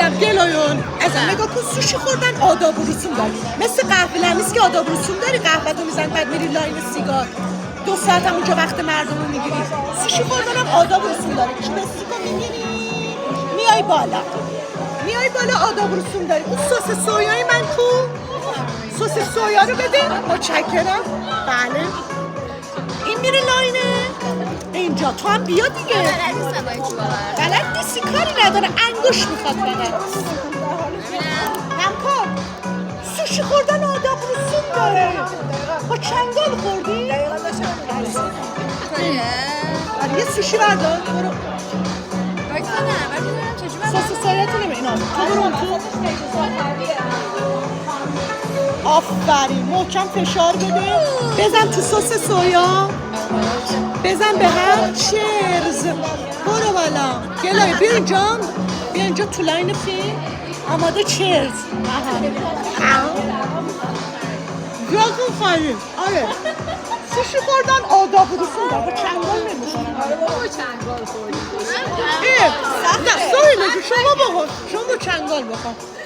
میگم گلایون از نگاه کن سوشی خوردن آداب و رسوم داری مثل قهوه لمیس که آداب و رسوم داری قهوه رو میزنی بعد میری لاین سیگار 2 ساعت هم اونجا وقت مردم رو میگیری سوشی خوردن هم آداب و رسوم داری کلاسیکو میگیری میای بالا آداب و رسوم داری اون سس سویای من کو سس سویا رو بده متشکرم بله این میره لاینه اینجا تو هم بیا دیگه بلد نیستی کاری نداره انگوش میخواد بده همکار سوشی خوردن آداب رسوم داره با چنگال خوردی؟ یه سوشی بردار برو سس سایتونه به اینا تو برو تو آفرین محکم فشار بده بزن تو سس سویا بزن به هم چرز برو بالا گلای بیا اینجا تو لاین فیلم آماده چرز جاکون خواهیم آره سوشی خوردن آداب و رسوم داره با چنگال نمیشونم با چنگال خوردیم نه سویل شما با چنگال بخور